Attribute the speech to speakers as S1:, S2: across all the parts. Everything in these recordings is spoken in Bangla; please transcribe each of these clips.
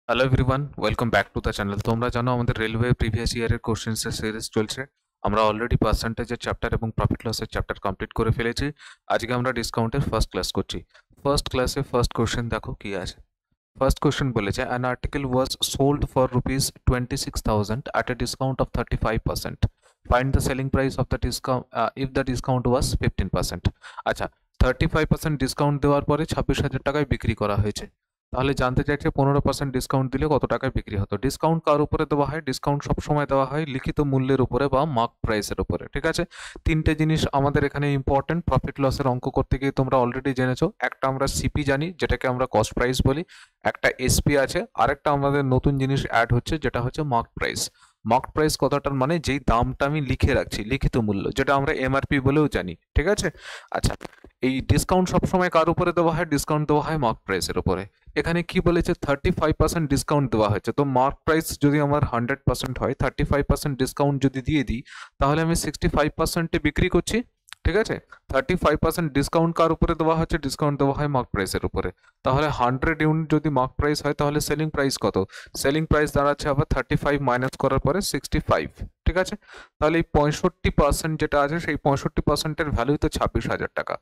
S1: Hello everyone, welcome back to the channel. তোমরা জানো আমাদের রেলওয়ে প্রিভিয়াস ইয়ারের কোশ্চেন্সের সিরিজ চলছে। আমরা অলরেডি পার্সেন্টেজের চ্যাপ্টার এবং প্রফিট লসের চ্যাপ্টার কমপ্লিট করে ফেলেছি। আজকে আমরা ডিসকাউন্টের ফার্স্ট ক্লাস করছি। ফার্স্ট ক্লাসে ফার্স্ট কোশ্চেন দেখো কি আছে। ফার্স্ট কোশ্চেন বলেছে an article was sold for ₹26,000 at a discount of 35%. Find the selling price of the discount if the discount was 15%। আচ্ছা, 35% ডিসকাউন্ট দেওয়ার পরে 26,000 টাকায় বিক্রি করা হয়েছে। তাহলে জানতে চাইছে 15% ডিসকাউন্ট দিলে কত টাকায় বিক্রি হতো। ডিসকাউন্ট কার উপরে দেওয়া হয়? ডিসকাউন্ট সবসময় দেওয়া হয় লিখিত মূল্যের উপরে বা মার্ক প্রাইসের উপরে। ঠিক আছে, তিনটে জিনিস আমাদের এখানে ইম্পর্টেন্ট। প্রফিট লসের অঙ্ক করতে গিয়ে তোমরা অলরেডি জেনেছো। একটা আমরা সিপি জানি, যেটাকে আমরা কস্ট প্রাইস বলি। একটা এসপি আছে, আরেকটা আমাদের নতুন জিনিস অ্যাড হচ্ছে, যেটা হচ্ছে মার্ক প্রাইস। মার্ক প্রাইস কথাটার মানে যেই দামটা আমি লিখে রাখছি, লিখিত মূল্য, যেটা আমরা এমআরপি বলেও জানি। ঠিক আছে, আচ্ছা, এই ডিসকাউন্ট সবসময় কার উপরে দেওয়া হয়? ডিসকাউন্ট দেওয়া হয় মার্ক প্রাইসের উপরে। এখানে কি বলেছে? 35% ডিসকাউন্ট দেওয়া হয়েছে। তো মার্ক প্রাইস যদি আমার 100% হয়, 35% ডিসকাউন্ট যদি দিয়ে দিই, তাহলে আমি 65%-এ বিক্রি করছি। ঠিক আছে, 35% ডিসকাউন্ট কার উপরে দেওয়া হচ্ছে? ডিসকাউন্ট দেওয়া হয় মার্ক প্রাইসের উপরে। তাহলে 100 ইউনিট যদি মার্ক প্রাইস হয়, তাহলে সেলিং প্রাইস কত? সেলিং প্রাইস দাঁড়াচ্ছে আবার 35 মাইনাস করার পরে 65। ঠিক আছে, তাহলে এই 65% যেটা আছে, সেই 65%-এর ভ্যালুই তো 26,000 টাকা।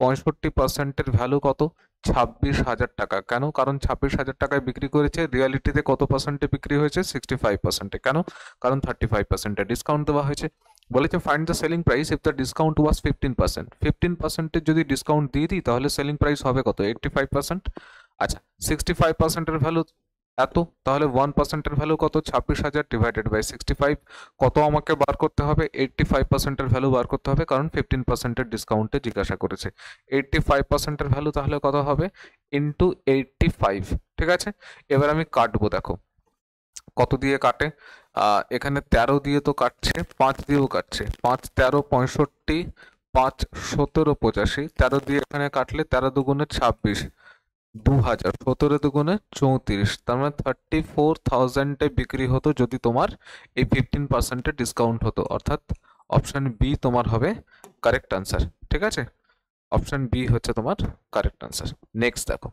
S1: 65%-এর ভ্যালু কত? 26,000 টাকা। কেন? কারণ 26,000 টাকায় বিক্রি করেছে। রিয়ালিটিতে কত পার্সেন্টে বিক্রি হয়েছে? 65%-এ। কেন? কারণ 35%-এ ডিসকাউন্ট দেওয়া হয়েছে। বলেছে find the selling price if the discount was 15%। 15%-এর যদি ডিসকাউন্ট দিয়ে দিই, তাহলে সেলিং প্রাইস হবে কত? 85%। আচ্ছা, 65%-এর ভ্যালু এত, তাহলে 1%-এর ভ্যালু কত? 26,000 ডিভাইডেড বাই 65। কত আমাকে বার করতে হবে? 85%-এর ভ্যালু বার করতে হবে, কারণ 15%-এর ডিসকাউন্টে জিজ্ঞাসা করেছে। 85%-এর ভ্যালু তাহলে কত হবে? ইন্টু 85। ঠিক আছে, এবার আমি কাটবো। দেখো কত দিয়ে কাটে। এখানে 13 দিয়ে তো কাটছে, 5 দিয়েও কাটছে। 5 13 65, 5 17 85। 13 দিয়ে এখানে কাটলে 13 দুগুণে 26, 2000, 17 দুগুণে 34। তার মানে 34,000-এ বিক্রি হতো যদি তোমার এই 15%-এর ডিসকাউন্ট হতো। অর্থাৎ অপশন বি তোমার হবে কারেক্ট আনসার। ঠিক আছে, অপশন বি হচ্ছে তোমার কারেক্ট আনসার। নেক্সট দেখো,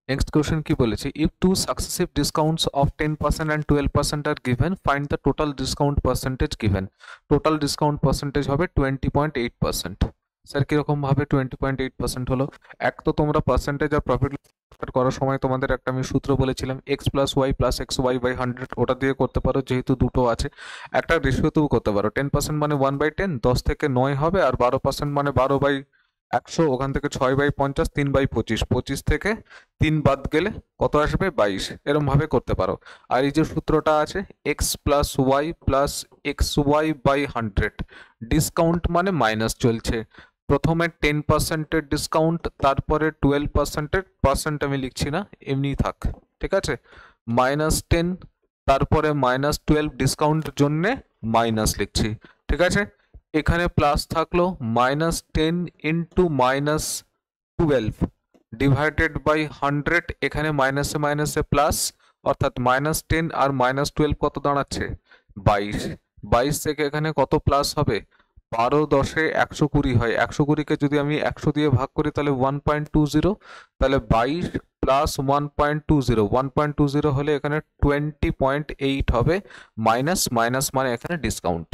S1: নেক্সট কোশ্চেন কি বলেছে? If two successive discounts of 10% and 12% আর given, find the total discount percentage given. Total discount percentage হবে 20.8%। স্যার কিরকম ভাবে 20.8% হলো? এক তো তোমরা পার্সেন্টেজ আর প্রফিট করার সময় তোমাদের একটা আমি সূত্র বলেছিলাম, x plus y plus x y by 100। ওটা দিয়ে করতে পারো, যেহেতু দুটো আছে। একটা রেশিওতেও করতে পারো। 10% মানে 1/10, 10 থেকে 9 হবে। আর 12% মানে 12/100, ওখান থেকে 6/50, 3/25, 25 থেকে 3 বাদ গেলে কত আসবে? 22। এরম ভাবে করতে পারো। আর এই যে সূত্রটা আছে, x plus y plus x y by 100, discount মানে মাইনাস চলছে। প্রথমে 10%-এর ডিসকাউন্ট, তারপরে 12%-এর পার্সেন্ট আমি লিখছি না, এমনিই থাক। ঠিক আছে, -10, তারপরে -12, ডিসকাউন্ট জন্যে মাইনাস লিখছি। ঠিক আছে, এখানে প্লাস থাকলো -10 ইন্টু -12 ডিভাইডেড বাই 100। এখানে মাইনাসে মাইনাসে প্লাস, অর্থাৎ -10 আর -12 কত দাঁড়াচ্ছে? 22। 22 থেকে এখানে কত প্লাস হবে? 12 10-এ 120 হয়। 120-কে যদি আমি 100 দিয়ে ভাগ করি, তাহলে 1.20। তাহলে 22 প্লাস 1.20, 1.20 হলে এখানে 20.8 হবে। মাইনাস মাইনাস মানে এখানে ডিসকাউন্ট।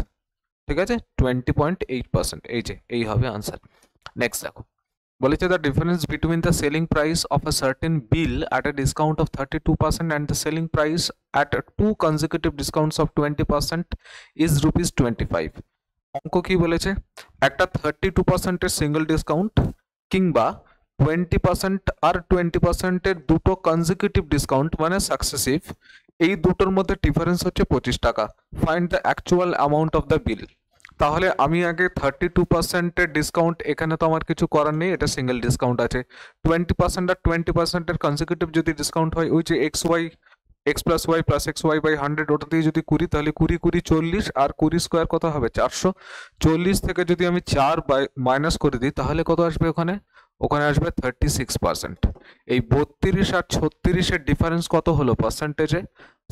S1: ঠিক আছে, 20.8%। এই যে এই হবে আনসার। নেক্সট দেখো, বলেছে the difference between the selling price of a certain bill at a discount of 32% and the selling price at two consecutive discounts of 20% is ₹25। অঙ্ক কি বলেছে? একটা 32%-এর সিঙ্গেল ডিসকাউন্ট কিংবা 20% আর 20%-এর দুটো কনজিকিউটিভ ডিসকাউন্ট মানে সাকসেসিভ, এই দুটোর মধ্যে ডিফারেন্স হচ্ছে 25 টাকা। Find the actual amount of the বিল। তাহলে আমি আগে 32%-এর ডিসকাউন্ট, এখানে তো আমার কিছু করার নেই, এটা সিঙ্গেল ডিসকাউন্ট আছে। 20% আর 20%-এর কনজিকিউটিভ যদি ডিসকাউন্ট হয়, ওই যে x y, x plus y plus x y by 100, ওটা দিয়ে যদি করি, তাহলে 20 20 40, আর 20 স্কোয়ার কত হবে? 400। 40 থেকে যদি আমি 4 বাই মাইনাস করে দিই, তাহলে কত আসবে? ওখানে ওখানে আসবে 36%। এই 32 আর 36-এর ডিফারেন্স কত হলো পার্সেন্টেজে?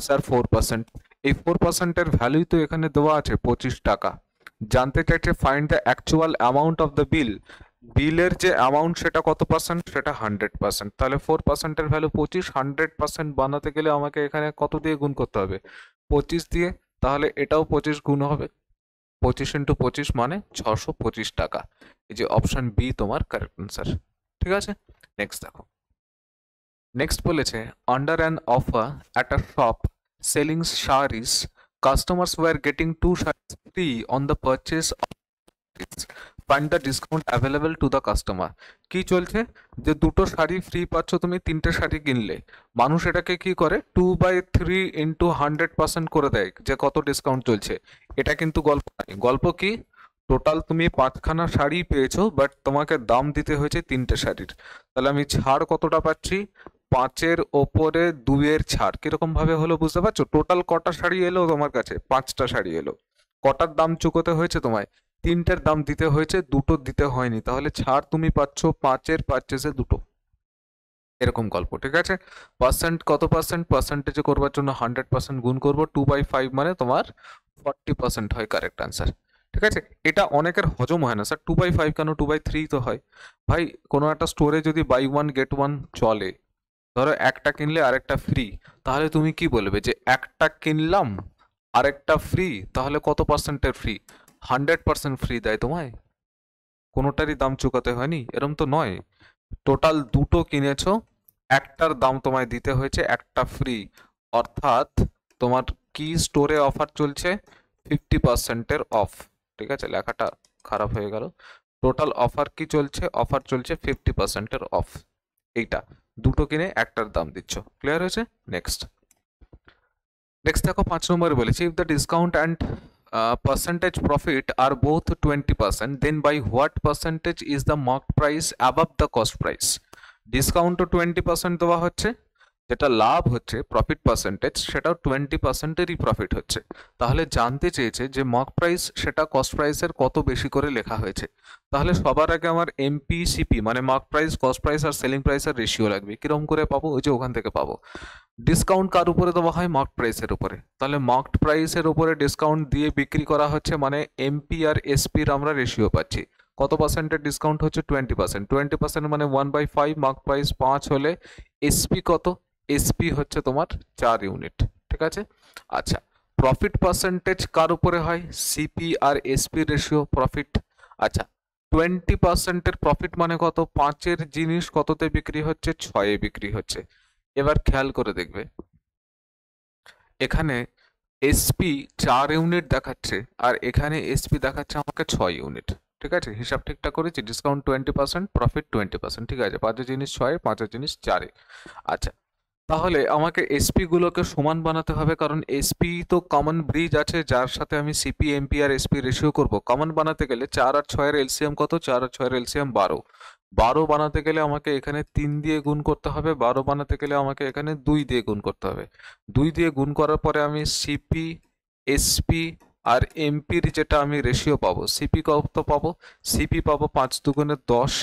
S1: স্যার 4%। এই 4%-এর ভ্যালুই তো এখানে দেওয়া আছে 25 টাকা। জানতে চাইছে find the actual amount of the বিল। বিলের যে অ্যামাউন্ট সেটা কত পার্সেন্ট, সেটা 100%, তাহলে 4%-এর ভ্যালু 25, 100% বানাতে গেলে আমাকে এখানে কত দিয়ে গুণ করতে হবে, 25 দিয়ে, তাহলে এটাও 25 গুণ হবে, 25 ইন্টু 25 মানে 625 টাকা। এই যে অপশন বি তোমার কারেক্ট অ্যান্সার। ঠিক আছে, নেক্সট দেখো। নেক্সট বলেছে under an offer at a shop selling saris customers were getting 2 saris free on the purchase, find the discount available to the customer. কি চলছে, যে দুটো শাড়ি ফ্রি পাচ্ছ তুমি, তিনটে শাড়ি কিনলে মানুষ এটাকে কি করে 2/3 ইন্টু 100% করে দেয় যে কত ডিসকাউন্ট চলছে। এটা কিন্তু গল্প নয়, গল্প কি, টোটাল তুমি 5খানা শাড়ি পেয়েছো বাট তোমাকে দাম দিতে হয়েছে 3টে শাড়ির, তাহলে আমি ছাড় কতটা পাচ্ছি, 5-এর ওপরে 2-এর ছাড়। কিরকম ভাবে হলো বুঝতে পারছো, টোটাল কটা শাড়ি এলো তোমার কাছে, 5টা শাড়ি এলো, কটার দাম চুকোতে হয়েছে তোমায়, 3টের দাম দিতে হয়েছে, 2টো দিতে হয়নি, তাহলে ছাড় তুমি পাচ্ছ 5-এর পারচেসে 2টো, এরকম গল্প। ঠিক আছে, পার্সেন্ট কত পার্সেন্ট, পার্সেন্টেজে করবার জন্য 100% গুণ করবো, 2/5 মানে তোমার 40% হয় কারেক্ট আনসার। ঠিক আছে, এটা অনেকের হজম হয় না স্যার, 2/5 কেন, 2/3 তো হয়। ভাই কোনো একটা স্টোরে যদি বাই ওয়ান গেট ওয়ান চলে, ধরো একটা কিনলে আরেকটা ফ্রি, তাহলে তুমি কি বলবে যে একটা কিনলাম আরেকটা ফ্রি, তাহলে কত পার্সেন্টের ফ্রি, 100% ফ্রি দেয় তোমায়, কোনোটারই দাম চুকাতে হয়নি, এরম তো নয়। টোটাল দুটো কিনেছো, একটার দাম তোমায় দিতে হয়েছে, একটা ফ্রি, অর্থাৎ তোমার কি স্টোরে অফার চলছে, 50%-এর অফ। ঠিক আছে, লেখাটা খারাপ হয়ে গেল, টোটাল অফার কি চলছে, অফার চলছে 50%-এর অফ, এইটা দুটো কিনে একটার দাম দিচ্ছ। ক্লিয়ার হয়েছে, নেক্সট। নেক্সট দেখো 5 নম্বরে বলেছি if the discount and percentage profit are both 20%, then by what percentage is the marked price above the cost price? Discount তো 20% দেওয়া হচ্ছে, যেটা লাভ হচ্ছে প্রফিট পার্সেন্টেজ সেটাও 20%-এরই প্রফিট হচ্ছে, তাহলে জানতে চেয়েছে যে মার্ক প্রাইস সেটা কস্ট প্রাইসের কত বেশি করে লেখা হয়েছে। তাহলে সবার আগে আমার এমপিসিপি মানে মার্ক প্রাইস, কস্ট প্রাইস আর সেলিং প্রাইসের রেশিও লাগবে। কিরকম করে পাবো, ওই যে ওখান থেকে পাবো। ডিসকাউন্ট কার উপরে দেওয়া হয়, মার্ক প্রাইসের উপরে, তাহলে মার্কড প্রাইসের উপরে ডিসকাউন্ট দিয়ে বিক্রি করা হচ্ছে মানে এমপি আর এসপির আমরা রেশিও পাচ্ছি। কত পার্সেন্টের ডিসকাউন্ট হচ্ছে, 20%, 20% মানে 1/5, মার্ক প্রাইস 5 হলে এসপি কত, এসপি হচ্ছে তোমার 4 ইউনিট। ঠিক আছে, আচ্ছা প্রফিট পার্সেন্টেজ কার উপরে হয়, সিপি আর এসপি রেশিও প্রফিট। আচ্ছা 20%-এর প্রফিট মানে কত, 5-এর জিনিস কততে বিক্রি হচ্ছে, 6-এ বিক্রি হচ্ছে। এবার খেয়াল করে দেখবে এখানে এসপি 4 ইউনিট দেখাচ্ছে আর এখানে এসপি দেখাচ্ছে আমাকে 6 ইউনিট। ঠিক আছে, হিসাব ঠিকঠাক করেছি, ডিসকাউন্ট 20%, প্রফিট 20%। ঠিক আছে, 5-এর জিনিস 6-এ, 5-এর জিনিস 4-এ। আচ্ছা তাহলে আমাকে এসপি গুলোকে সমান বানাতে হবে, কারণ এসপি তো কমন ব্রিজ আছে যার সাথে আমি সিপি এমপি আর এসপি রেশিও করব। কমন বানাতে গেলে 4 আর 6-এর এলসিএম কত, 4 আর 6-এর এলসিএম 12, 12 বানাতে গেলে আমাকে এখানে 3 দিয়ে গুণ করতে হবে, 12 বানাতে গেলে আমাকে এখানে 2 দিয়ে গুণ করতে হবে। 2 দিয়ে গুণ করার পরে আমি সিপি এসপি আর এমপির যেটা আমি রেশিও পাবো, সিপি কত পাবো, সিপি পাবো 5 দুগুণে 10,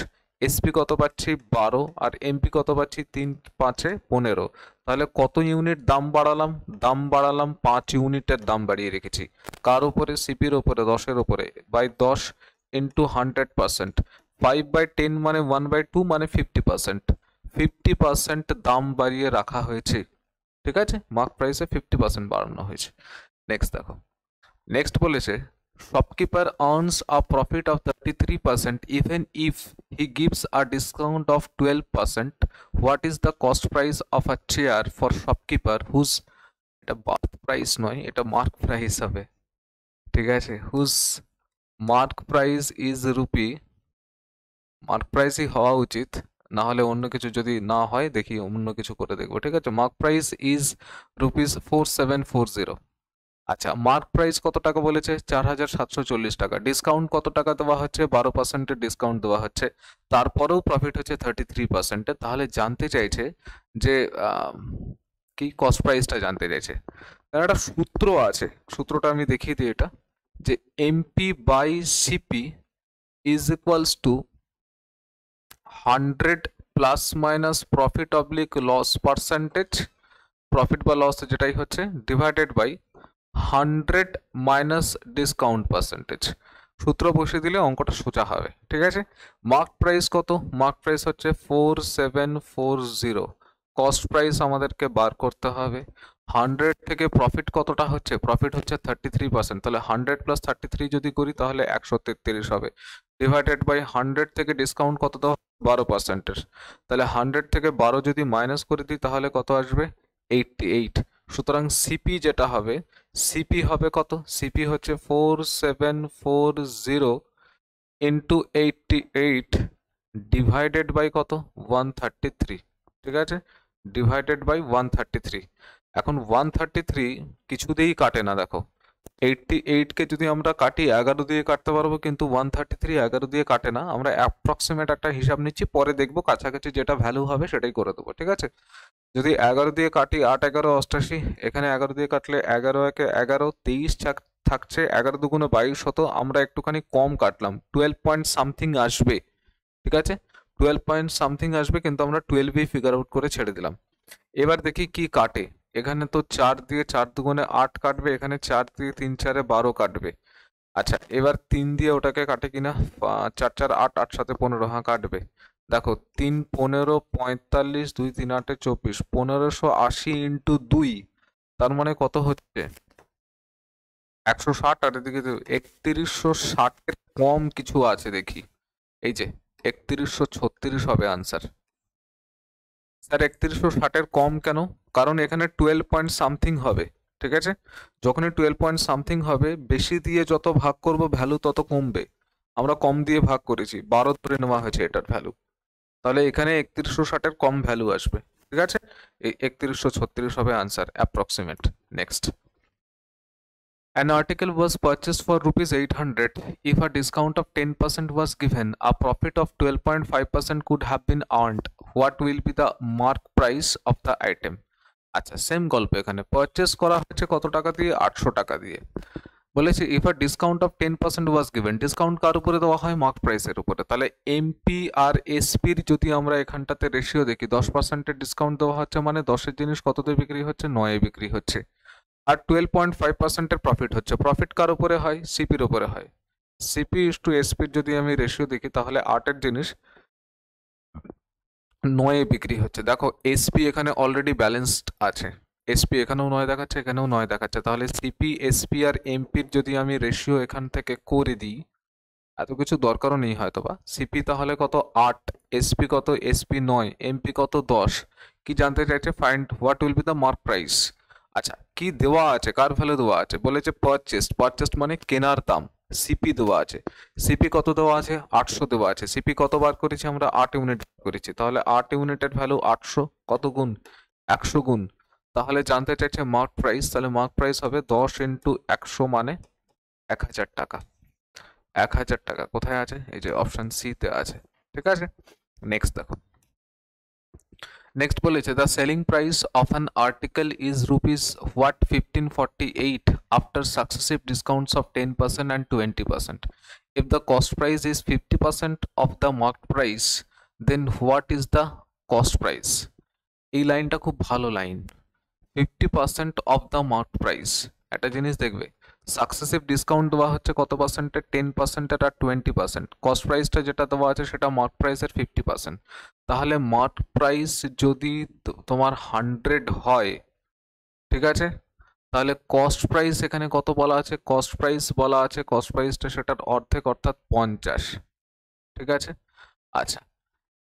S1: এসপি কত পাচ্ছি 12, আর এমপি কত পাচ্ছি 3 5-এ 15। তাহলে কত ইউনিট দাম বাড়ালাম, দাম বাড়ালাম 5 ইউনিটের দাম বাড়িয়ে রেখেছি, কার উপরে, সিপির উপরে, 10-এর উপরে, বাই 10 ইন্টু 100%, 5/10 মানে 1/2 মানে 50%, 50% দাম বাড়িয়ে রাখা হয়েছে। ঠিক আছে, মার্ক প্রাইসে 50% বাড়ানো হয়েছে। নেক্সট দেখো, নেক্সট বলেছে shopkeeper earns a profit of 33% even if he gives a discount of 12%. What is the cost price of a chair for shopkeeper whose, এটা বার্থ প্রাইস নয়, এটা মার্ক প্রাইস হবে। ঠিক আছে, whose mark price is rupee, mark প্রাইসই হওয়া উচিত, না হলে অন্য কিছু যদি না হয় দেখি অন্য কিছু করে দেখবো। ঠিক আছে, মার্ক প্রাইস ইজ ₹4740। আচ্ছা মার্ক প্রাইস কত টাকা বলেছে, 4740 টাকা। ডিসকাউন্ট কত টাকা দেওয়া হচ্ছে, 12%-এর ডিসকাউন্ট দেওয়া হচ্ছে, তারপরেও প্রফিট হচ্ছে 33%-এর। তাহলে জানতে চাইছে যে কি কস্ট প্রাইসটা জানতে চাইছে। তার একটা সূত্র আছে, সূত্রটা আমি দেখিয়ে দিই, এটা যে MP by CP is equals to 100 plus minus profit oblique loss percentage, profit বা লস যেটাই হচ্ছে, divided by 100 minus discount percentage. সূত্র বসিয়ে দিলে অঙ্কটা সোজা হবে, ঠিক আছে। মার্ক প্রাইস কত? মার্ক প্রাইস হচ্ছে 4740। কস্ট প্রাইস আমাদেরকে বার করতে হবে। 100 থেকে প্রফিট কতটা হচ্ছে? প্রফিট হচ্ছে 33%, তাহলে 100 প্লাস 33 যদি করি তাহলে 133 হবে। ডিভাইডেড বাই 100 থেকে ডিসকাউন্ট কত দেওয়া? 12%। তাহলে 100 থেকে 12 যদি মাইনাস করে দিই তাহলে কত আসবে? 88। সুতরাং সিপি যেটা হবে, সিপি হবে কত? সিপি হচ্ছে 4740 ইন্টু 88 ডিভাইডেড বাই কত? 133, ঠিক আছে, ডিভাইডেড বাই 133। এখন 133 কিছুতেই কাটে না, দেখো 88কে যদি আমরা কাটি 11 দিয়ে কাটতে পারবো, কিন্তু 133 11 দিয়ে কাটে না। আমরা অ্যাপ্রক্সিমেট একটা হিসাব নিচ্ছি, পরে দেখবো কাছাকাছি যেটা ভ্যালু হবে সেটাই করে দেবো, ঠিক আছে। যদি 11 দিয়ে কাটি 8 11 88, এখানে 11 দিয়ে কাটলে 11 একে 11, 23 থাকছে, 11 দুগুণে 22 হতো, আমরা একটুখানি কম কাটলাম, 12 পয়েন্ট সামথিং আসবে, ঠিক আছে, 12 পয়েন্ট সামথিং আসবে, কিন্তু আমরা 12ই ফিগার আউট করে ছেড়ে দিলাম। এবার দেখি কি কাটে। এখানে তো 4 দিয়ে 4 দুগুণে 8 কাটবে, এখানে 4 দিয়ে 3 4 12 কাটবে। আচ্ছা, এবার 3 দিয়ে ওটাকে কাটে কিনা? 4 4 8, 8 7 15, হ্যাঁ কাটবে। দেখো 3 15 45, 2 3 8 24, 1580 ইন্টু 2, তার মানে কত হচ্ছে? 160। আর এদিকে 3160 কম কিছু আছে দেখি, এই যে 3136 হবে আনসার। স্যার 3160 কম কেন? কারণ এখানে 12 পয়েন্ট সামথিং হবে, ঠিক আছে। যখনই 12 পয়েন্ট সামথিং হবে, বেশি দিয়ে যত ভাগ করব ভ্যালু তত কমবে। আমরা কম দিয়ে ভাগ করেছি, 12 ধরে নেওয়া হয়েছে এটার ভ্যালু, তাহলে এখানে 3160 কম ভ্যালু আসবে, ঠিক আছে। এই 3136 হবে answer approximate. Next, an article was purchased for rupees 800. If a discount of 10% was given, a profit of 12.5% could have been earned. What will be the mark price of the item? আচ্ছা, সেম গল্প, এখানে পারচেস করা হচ্ছে কত টাকা দিয়ে? 800 টাকা দিয়ে। বলেছে if a discount of 10% was given, discount কার উপরে দেওয়া হয়? মার্ক প্রাইসের উপরে। তাহলে এমপি আর এসপির যদি আমরা এখানটাতে রেশিও দেখি, 10%-এর ডিসকাউন্ট দেওয়া হচ্ছে, মানে 10-এর জিনিস কততে বিক্রি হচ্ছে? 9-এ বিক্রি হচ্ছে। আর 12.5%-এর প্রফিট হচ্ছে। প্রফিট কার উপরে হয়? সিপির উপরে হয়। সিপি ইস টু এসপির যদি আমি রেশিও দেখি তাহলে 8-এর জিনিস 9-এ বিক্রি হচ্ছে। দেখো এসপি এখানে অলরেডি ব্যালেন্সড আছে, এসপি এখানেও 9 দেখাচ্ছে, এখানেও 9 দেখাচ্ছে, তাহলে সিপি এসপি আর এমপির যদি আমি রেশিও এখান থেকে করে দিই, এত কিছু দরকারও নেই হয়তো বা। সিপি তাহলে কত? 8, এসপি কত? এসপি 9, এমপি কত? 10। কি জানতে চাইছে? Find what will be the mark price. আচ্ছা, কি দেওয়া আছে? কার ভ্যালু দেওয়া আছে? বলেছে পারচেস্ট, পারচেস্ট মানে কেনার দাম। সিপি দেওয়া আছে, সিপি কত দেওয়া আছে? 800 দেওয়া আছে। সিপি কত বার করেছি আমরা? 8 ইউনিট করেছি, তাহলে 8 ইউনিটের ভ্যালু 800, কত গুণ? 100 গুণ। তাহলে জানতে চাইছে মার্ক প্রাইস, তাহলে মার্ক প্রাইস হবে 10 ইন্টু 100 মানে 1000 টাকা। 1000 টাকা কোথায় আছে? এই যে অপশন সি তে আছে, ঠিক আছে। নেক্সট দেখো, নেক্সট বলেছে the selling price of an article is rupees what 1548 after successive discounts of 10% and 20%. If the cost price is 50% of the marked price, then what is the cost price? এই লাইনটা খুব ভালো line. 50% of the mark price, একটা জিনিস দেখবে, সাকসেসিভ ডিসকাউন্ট দেওয়া হচ্ছে কত পার্সেন্টের? 10%-এর আর 20%। কস্ট প্রাইসটা যেটা দেওয়া আছে সেটা মার্ক প্রাইসের 50%। তাহলে মার্ক প্রাইস যদি তোমার 100 হয়, ঠিক আছে, তাহলে কস্ট প্রাইস এখানে কত বলা আছে? কস্ট প্রাইস বলা আছে, কস্ট প্রাইসটা সেটার অর্ধেক অর্থাৎ 50, ঠিক আছে। আচ্ছা,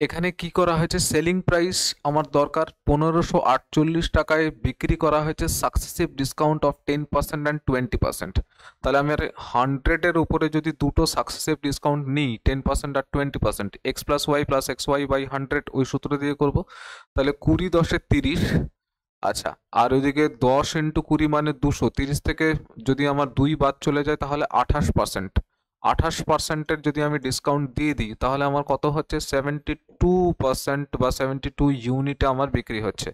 S1: এখানে কি করা হয়েছে? সেলিং প্রাইস আমার দরকার 1548 টাকায় বিক্রি করা হয়েছে, সাকসেসিভ ডিসকাউন্ট অফ 10% অ্যান্ড 20%। তাহলে আমি আর 100-এর উপরে যদি দুটো সাকসেসিভ ডিসকাউন্ট নিই, 10% আর 20%, x plus y plus x y by 100 ওই সূত্র দিয়ে করব। তাহলে 20 10 30। আচ্ছা, আর ওইদিকে 10 ইন্টু 20 মানে 200, 30 থেকে যদি আমার 2 বাদ চলে যায় তাহলে 28%। 28%-এর যদি আমি ডিসকাউন্ট দিয়ে দিই তাহলে আমার কত হচ্ছে? 72% বা 72 ইউনিটে আমার বিক্রি হচ্ছে।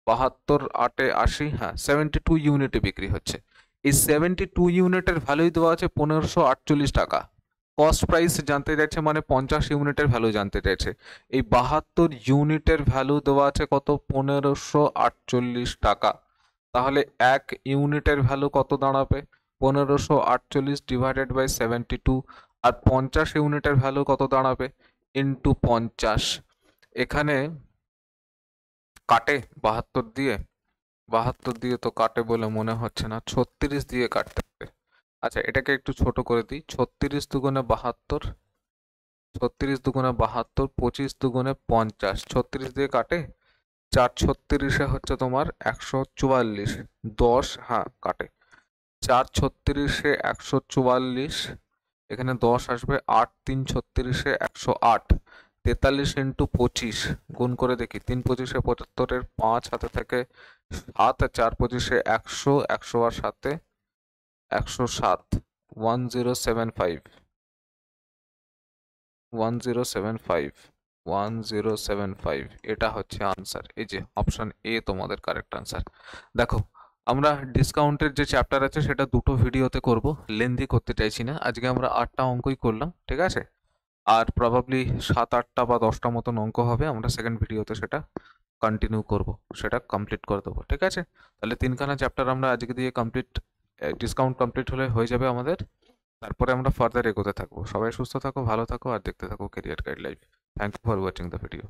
S1: 72 8 80, হ্যাঁ 72 ইউনিটে বিক্রি হচ্ছে। এই 72 ইউনিটের ভ্যালুই দেওয়া আছে 1548 টাকা। কস্ট প্রাইস জানতে চাইছে, মানে 50 ইউনিটের ভ্যালু জানতে চাইছে। এই 72 ইউনিটের ভ্যালু দেওয়া আছে কত? 1548 টাকা। তাহলে 1 ইউনিটের ভ্যালু কত দাঁড়াবে? 1548 ডিভাইডেড বাই 72, আর 50 ইউনিটের ভ্যালু কত দাঁড়াবে ইন্টু 50। এখানে কাটে 72 দিয়ে তো কাটে বলে মনে হচ্ছে না, 36 দিয়ে কাটতে হবে। আচ্ছা এটাকে একটু ছোট করে দিই, 36 দুগুণে 72, 36 দুগুণে 72, 25 দুগুণে 50, 36 দিয়ে কাটে, 4 36 হচ্ছে তোমার 144, 10 হ্যাঁ কাটে, 4 36 144, এখানে 10 আসবে, 8 3 36 108, 43 ইন্টু 25 গুণ করে দেখি, 3 25 75, 5 হাতে থেকে 7, 4 25 100, 100 আর 7 107, 1075, 1075, 1075, এটা হচ্ছে আনসার। এই যে অপশন এ তোমাদের কারেক্ট আনসার। দেখো আমরা ডিসকাউন্টের যে চ্যাপ্টার আছে সেটা দুটো ভিডিওতে করব, লেন্দি করতে চাইছি না, আজকে আমরা 8টা অঙ্কই করলাম, ঠিক আছে? আর প্রবাবলি 7 8টা বা 10টা মতন অঙ্ক হবে, আমরা সেকেন্ড ভিডিওতে সেটা কন্টিনিউ করব, সেটা কমপ্লিট করে দেবো, ঠিক আছে? তাহলে 3খানা চ্যাপ্টার আমরা আজকে দিয়ে কমপ্লিট, ডিসকাউন্ট কমপ্লিট হয়ে যাবে আমাদের, তারপরে আমরা ফার্দার এগোতে থাকবো। সবাই সুস্থ থাকো, ভালো থাকো, আর দেখতে থাকো Career Guide Life. Thank you for watching the video.